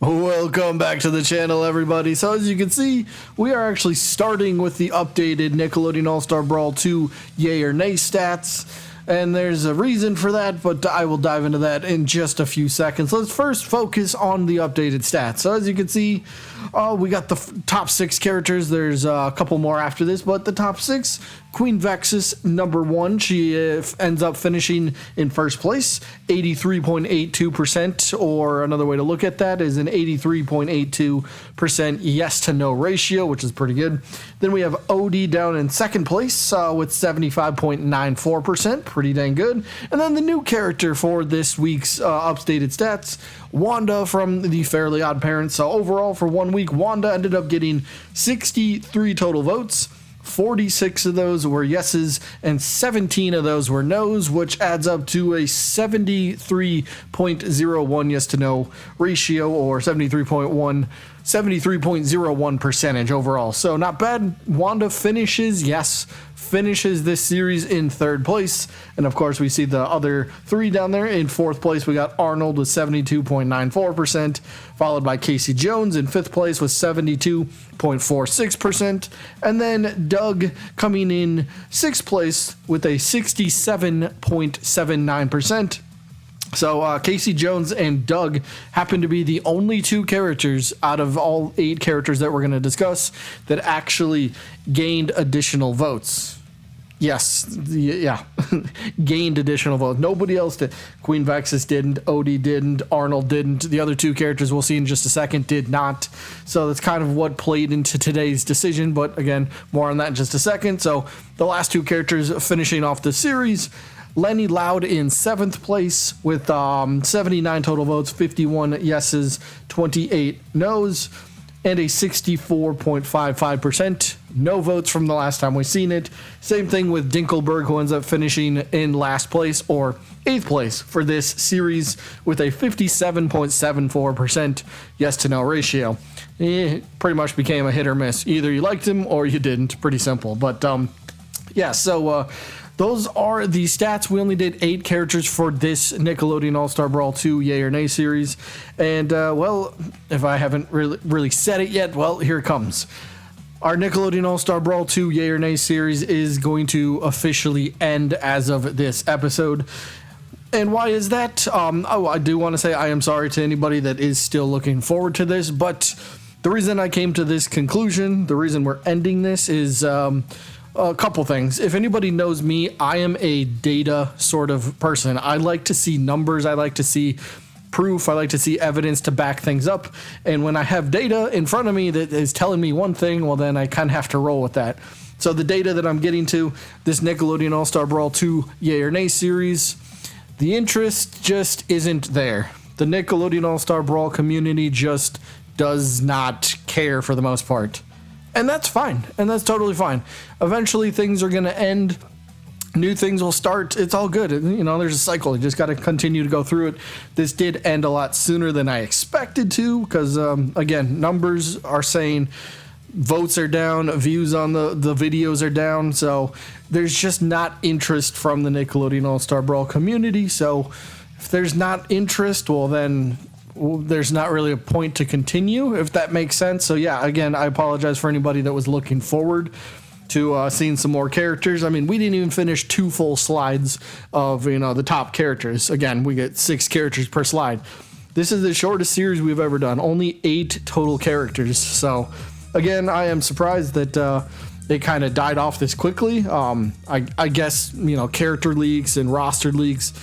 Welcome back to the channel, everybody. So as you can see, we are actually starting with the updated Nickelodeon All Star Brawl 2 yay or nay stats. And there's a reason for that, but I will dive into that in just a few seconds. Let's first focus on the updated stats. So as you can see, we got the top 6 characters. There's a couple more after this, but the top 6, Queen Vexus, number 1. She ends up finishing in first place, 83.82%, or another way to look at that is an 83.82% yes to no ratio, which is pretty good. Then we have OD down in second place with 75.94%, pretty dang good. And then the new character for this week's updated stats, Wanda from the Fairly Odd Parents. So overall for 1 week, Wanda ended up getting 63 total votes. 46 of those were yeses and 17 of those were no's, which adds up to a 73.01 yes to no ratio, or 73.01 percentage overall. So not bad. Wanda finishes this series in third place. And of course, we see the other 3 down there. In fourth place, we got Arnold with 72.94%, followed by Casey Jones in fifth place with 72.46%. And then Doug coming in sixth place with a 67.79%. So Casey Jones and Doug happen to be the only 2 characters out of all 8 characters that we're going to discuss that actually gained additional votes. Yes, yeah, gained additional votes. Nobody else did. Queen Vexus didn't, Odie didn't, Arnold didn't. The other 2 characters we'll see in just a second did not. So that's kind of what played into today's decision. But again, more on that in just a second. So the last 2 characters finishing off the series, Lenny Loud in 7th place with 79 total votes, 51 yeses, 28 no's, and a 64.55% no votes from the last time we've seen it. Same thing with Dinkelberg, who ends up finishing in last place or 8th place for this series with a 57.74% yes to no ratio. It pretty much became a hit or miss. Either you liked him or you didn't. Pretty simple. But yeah, so those are the stats. We only did 8 characters for this Nickelodeon All Star Brawl 2 yay or nay series. And well, if I haven't really said it yet, well, here it comes. Our Nickelodeon All Star Brawl 2 yay or nay series is going to officially end as of this episode. And why is that? I do want to say I am sorry to anybody that is still looking forward to this, but the reason I came to this conclusion, the reason we're ending this is a couple things. If anybody knows me, I am a data sort of person. I like to see numbers. I like to see proof. I like to see evidence to back things up. And when I have data in front of me that is telling me one thing, well, then I kind of have to roll with that. So the data that I'm getting to this Nickelodeon All Star Brawl 2 yay or nay series, the interest just isn't there. The Nickelodeon All Star Brawl community just does not care for the most part. And that's fine. And that's totally fine. Eventually things are going to end. New things will start. It's all good. You know, there's a cycle. You just got to continue to go through it. This did end a lot sooner than I expected to because, again, numbers are saying votes are down, views on the videos are down. So there's just not interest from the Nickelodeon All Star Brawl community. So if there's not interest, well, then there's not really a point to continue, if that makes sense. So yeah, again, I apologize for anybody that was looking forward to seeing some more characters. I mean, we didn't even finish 2 full slides of, you know, the top characters. Again, we get 6 characters per slide. This is the shortest series we've ever done. Only 8 total characters. So again, I am surprised that they kind of died off this quickly. I guess, you know, character leaks and roster leaks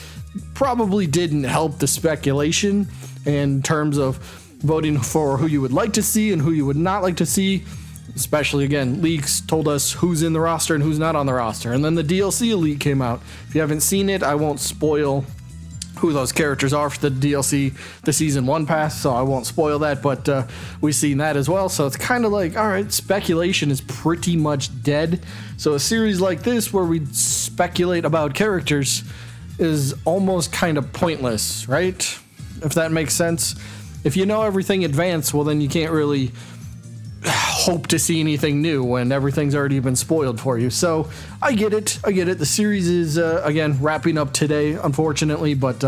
probably didn't help the speculation in terms of voting for who you would like to see and who you would not like to see. Especially, again, leaks told us who's in the roster and who's not on the roster. And then the DLC leak came out. If you haven't seen it, I won't spoil who those characters are for the DLC, the Season 1 pass, so I won't spoil that, but we've seen that as well. So it's kind of like, all right, speculation is pretty much dead. So a series like this where we speculate about characters is almost kind of pointless, right? If that makes sense. If you know everything in advance, well, then you can't really hope to see anything new when everything's already been spoiled for you. So I get it. The series is, again, wrapping up today, unfortunately, but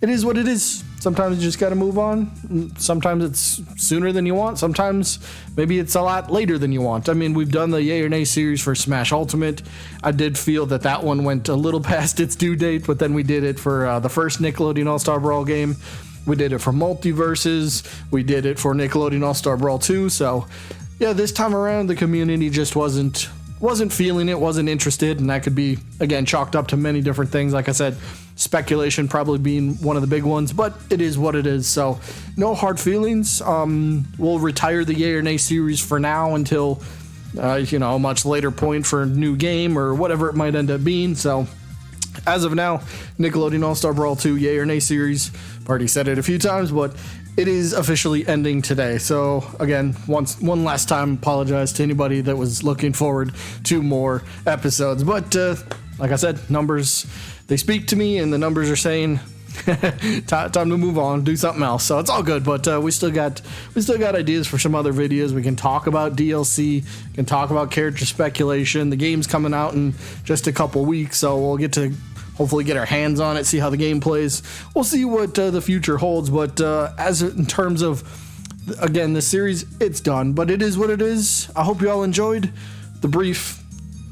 it is what it is. Sometimes you just got to move on. Sometimes it's sooner than you want. Sometimes maybe it's a lot later than you want. I mean, we've done the Yay or Nay series for Smash Ultimate. I did feel that one went a little past its due date, but then we did it for the first Nickelodeon All Star Brawl game. We did it for Multiversers. We did it for Nickelodeon All Star Brawl 2. So, yeah, this time around, the community just wasn't feeling it, wasn't interested, and that could be, again, chalked up to many different things. Like I said, speculation probably being one of the big ones, but it is what it is. So, no hard feelings. We'll retire the Yay or Nay series for now until, a much later point for a new game or whatever it might end up being. So, as of now, Nickelodeon All Star Brawl 2 Yay or Nay series. I've already said it a few times, but it is officially ending today. So again, one last time, apologize to anybody that was looking forward to more episodes. But like I said, numbers, they speak to me, and the numbers are saying time to move on, do something else. So it's all good. But we still got ideas for some other videos. We can talk about DLC, we can talk about character speculation. The game's coming out in just a couple weeks, so we'll get to hopefully get our hands on it, see how the game plays. We'll see what the future holds, but as in terms of, again, the series, it's done, but it is what it is. I hope you all enjoyed the brief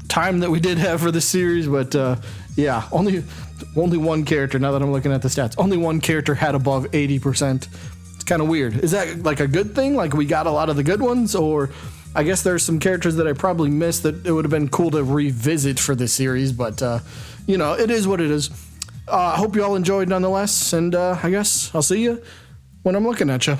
time that we did have for this series, but yeah, only one character, now that I'm looking at the stats, only one character had above 80%. It's kind of weird. Is that like a good thing? Like we got a lot of the good ones, or I guess there's some characters that I probably missed that it would have been cool to revisit for this series, but it is what it is. I hope you all enjoyed nonetheless, and I guess I'll see you when I'm looking at you.